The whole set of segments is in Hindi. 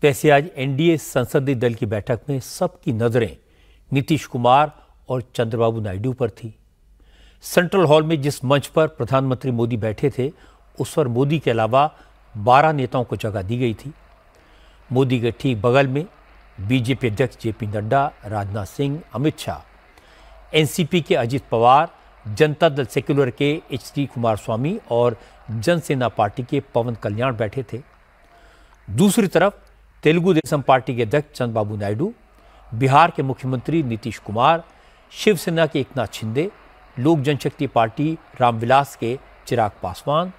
वैसे आज एनडीए संसदीय दल की बैठक में सबकी नजरें नीतीश कुमार और चंद्रबाबू नायडू पर थी। सेंट्रल हॉल में जिस मंच पर प्रधानमंत्री मोदी बैठे थे, उस पर मोदी के अलावा 12 नेताओं को जगह दी गई थी। मोदी के ठीक बगल में बीजेपी अध्यक्ष जेपी नड्डा, राजनाथ सिंह, अमित शाह, एनसीपी के अजित पवार, जनता दल सेक्युलर के एचडी कुमारस्वामी और जनसेना पार्टी के पवन कल्याण बैठे थे। दूसरी तरफ तेलुगु देशम पार्टी के अध्यक्ष चंद्रबाबू नायडू, बिहार के मुख्यमंत्री नीतीश कुमार, शिवसेना के एकनाथ शिंदे, लोक जनशक्ति पार्टी रामविलास के चिराग पासवान,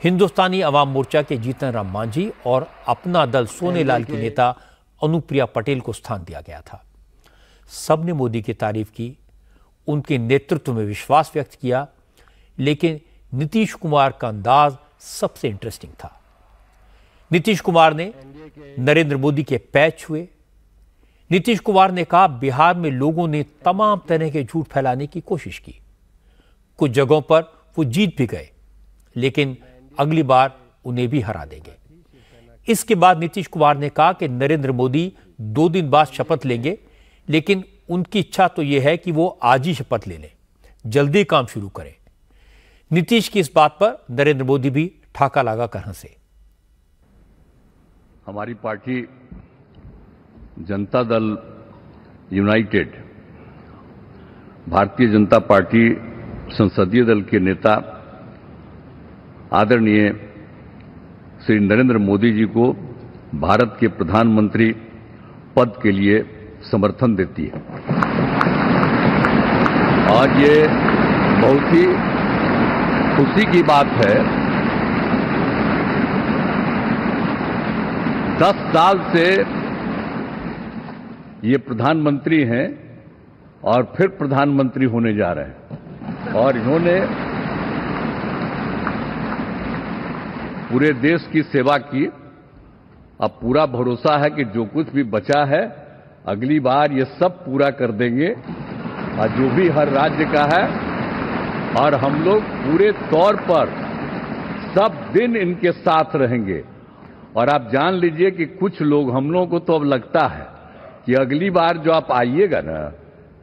हिंदुस्तानी अवाम मोर्चा के जीतन राम मांझी और अपना दल सोनेलाल की नेता अनुप्रिया पटेल को स्थान दिया गया था। सबने मोदी की तारीफ की, उनके नेतृत्व में विश्वास व्यक्त किया, लेकिन नीतीश कुमार का अंदाज सबसे इंटरेस्टिंग था। नीतीश कुमार ने नरेंद्र मोदी के पैर छुए। नीतीश कुमार ने कहा, बिहार में लोगों ने तमाम तरह के झूठ फैलाने की कोशिश की, कुछ जगहों पर वो जीत भी गए, लेकिन अगली बार उन्हें भी हरा देंगे। इसके बाद नीतीश कुमार ने कहा कि नरेंद्र मोदी 2 दिन बाद शपथ लेंगे, लेकिन उनकी इच्छा तो यह है कि वो आज ही शपथ ले लें, जल्दी काम शुरू करें। नीतीश की इस बात पर नरेंद्र मोदी भी ठाका लगाकर हंसे। हमारी party Janata Dal United, Bharatiya Janata party संसदीय दल के नेता आदरणीय श्री नरेंद्र मोदी जी को भारत के प्रधानमंत्री पद के लिए समर्थन देती है। आज ये बहुत ही खुशी की बात है। 10 साल से ये प्रधानमंत्री हैं और फिर प्रधानमंत्री होने जा रहे हैं, और इन्होंने पूरे देश की सेवा की। अब पूरा भरोसा है कि जो कुछ भी बचा है अगली बार ये सब पूरा कर देंगे, और जो भी हर राज्य का है, और हम लोग पूरे तौर पर सब दिन इनके साथ रहेंगे। और आप जान लीजिए कि कुछ लोग, हम लोगों को तो अब लगता है कि अगली बार जो आप आइएगा ना,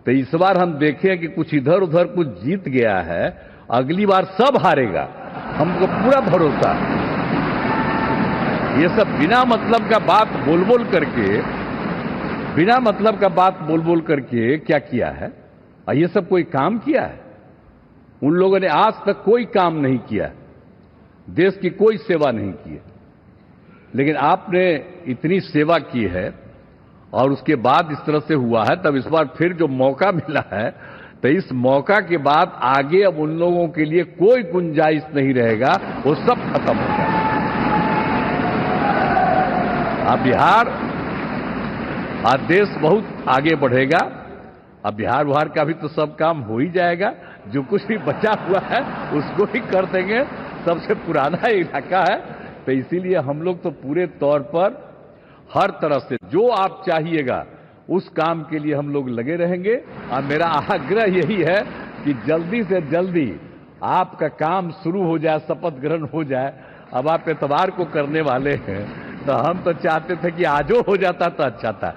तो इस बार हम देखें कि कुछ इधर उधर कुछ जीत गया है, अगली बार सब हारेगा, हमको पूरा भरोसा है। ये सब बिना मतलब का बात बोल बोल करके क्या किया है? और ये सब कोई काम किया है? उन लोगों ने आज तक कोई काम नहीं किया, देश की कोई सेवा नहीं की है। लेकिन आपने इतनी सेवा की है और उसके बाद इस तरह से हुआ है, तब इस बार फिर जो मौका मिला है, तो इस मौका के बाद आगे अब उन लोगों के लिए कोई गुंजाइश नहीं रहेगा, वो सब खत्म हो जाएगा। अब बिहार, आज देश बहुत आगे बढ़ेगा। अब बिहार का भी तो सब काम हो ही जाएगा, जो कुछ भी बचा हुआ है उसको ही कर देंगे। सबसे पुराना इलाका है, तो इसीलिए हम लोग तो पूरे तौर पर हर तरह से जो आप चाहिएगा उस काम के लिए हम लोग लगे रहेंगे। और मेरा आग्रह यही है कि जल्दी से जल्दी आपका काम शुरू हो जाए, शपथ ग्रहण हो जाए। अब आप इतवार को करने वाले हैं, तो हम तो चाहते थे कि आजो हो जाता तो अच्छा था,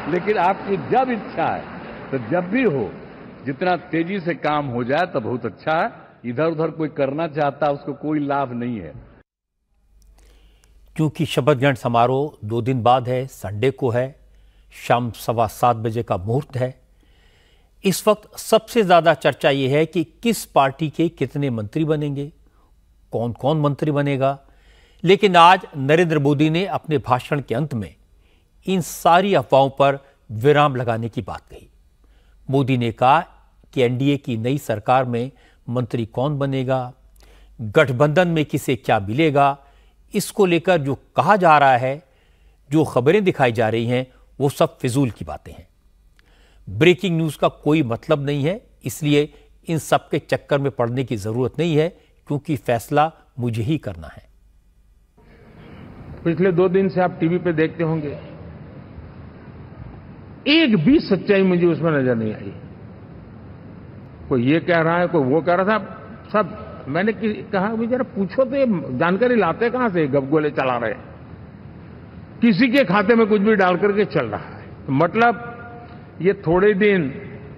लेकिन आपकी जब इच्छा है तो जब भी हो, जितना तेजी से काम हो जाए तो बहुत अच्छा है। इधर उधर कोई करना चाहता है, उसको कोई लाभ नहीं है। क्योंकि शपथ ग्रहण समारोह 2 दिन बाद है, संडे को है, शाम 7:15 बजे का मुहूर्त है। इस वक्त सबसे ज्यादा चर्चा यह है कि किस पार्टी के कितने मंत्री बनेंगे, कौन कौन मंत्री बनेगा। लेकिन आज नरेंद्र मोदी ने अपने भाषण के अंत में इन सारी अफवाहों पर विराम लगाने की बात कही। मोदी ने कहा कि एनडीए की नई सरकार में मंत्री कौन बनेगा, गठबंधन में किसे क्या मिलेगा, इसको लेकर जो कहा जा रहा है, जो खबरें दिखाई जा रही हैं, वो सब फिजूल की बातें हैं। ब्रेकिंग न्यूज का कोई मतलब नहीं है, इसलिए इन सब के चक्कर में पड़ने की जरूरत नहीं है, क्योंकि फैसला मुझे ही करना है। पिछले 2 दिन से आप टीवी पे देखते होंगे, एक भी सच्चाई मुझे उसमें नजर नहीं आई। कोई ये कह रहा है, कोई वो कह रहा था। सब मैंने कहा, जरा पूछो तो ये जानकारी लाते कहां से, गपगोले चला रहे। किसी के खाते में कुछ भी डाल करके चल रहा है। तो मतलब ये थोड़े दिन,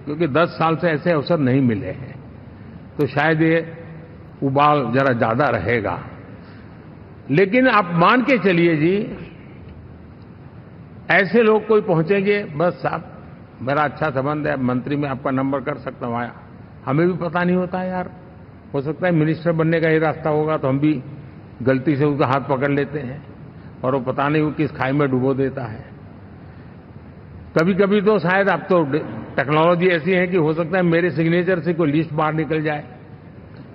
क्योंकि 10 साल से ऐसे अवसर नहीं मिले हैं, तो शायद ये उबाल जरा ज्यादा रहेगा। लेकिन आप मान के चलिए जी, ऐसे लोग कोई पहुंचेंगे, बस साहब मेरा अच्छा संबंध है, मंत्री में आपका नंबर कर सकता हूं, आया, हमें भी पता नहीं होता यार, हो सकता है मिनिस्टर बनने का ही रास्ता होगा तो हम भी गलती से उसका हाथ पकड़ लेते हैं और वो पता नहीं वो किस खाई में डुबो देता है। कभी कभी तो शायद अब तो टेक्नोलॉजी ऐसी है कि हो सकता है मेरे सिग्नेचर से कोई लिस्ट बाहर निकल जाए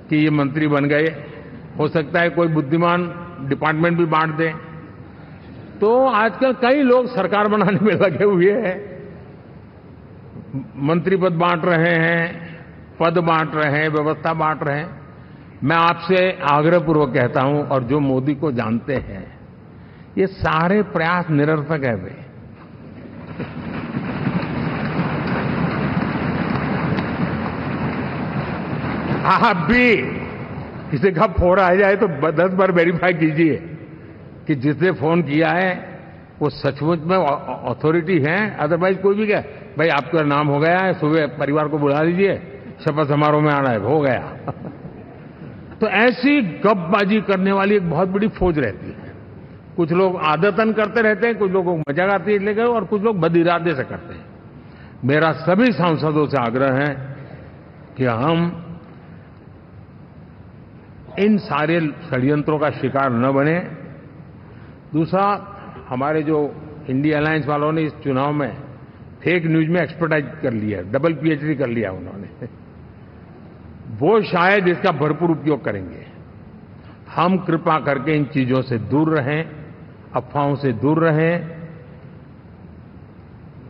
कि ये मंत्री बन गए, हो सकता है कोई बुद्धिमान डिपार्टमेंट भी बांट दे। तो आजकल कई लोग सरकार बनाने में लगे हुए हैं, मंत्री पद बांट रहे हैं, पद बांट रहे हैं, व्यवस्था बांट रहे हैं। मैं आपसे आग्रहपूर्वक कहता हूं, और जो मोदी को जानते हैं, ये सारे प्रयास निरर्थक है वे। आप भी किसी का फोन आ जाए तो 10 बार वेरीफाई कीजिए कि जिसने फोन किया है वो सचमुच में अथॉरिटी है। अदरवाइज कोई भी कहे भाई आपका नाम हो गया है, सुबह परिवार को बुला लीजिए, शपथ समारोह में आना है, हो गया। तो ऐसी गपबाजी करने वाली एक बहुत बड़ी फौज रहती है। कुछ लोग आदतन करते रहते हैं, कुछ लोगों को मजाक आती है लेकर, और कुछ लोग बद-इरादे से करते हैं। मेरा सभी सांसदों से आग्रह है कि हम इन सारे षड्यंत्रों का शिकार न बने। दूसरा, हमारे जो इंडिया अलायंस वालों ने इस चुनाव में फेक न्यूज में एक्सपर्टाइज कर लिया, डबल पीएचडी कर लिया उन्होंने, वो शायद इसका भरपूर उपयोग करेंगे। हम कृपा करके इन चीजों से दूर रहें, अफवाहों से दूर रहें।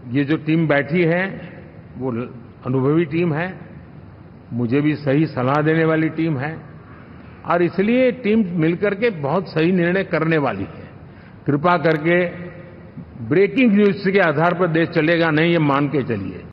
ये जो टीम बैठी है वो अनुभवी टीम है, मुझे भी सही सलाह देने वाली टीम है, और इसलिए टीम मिलकर के बहुत सही निर्णय करने वाली है। कृपा करके ब्रेकिंग न्यूज के आधार पर देश चलेगा नहीं, ये मान के चलिए।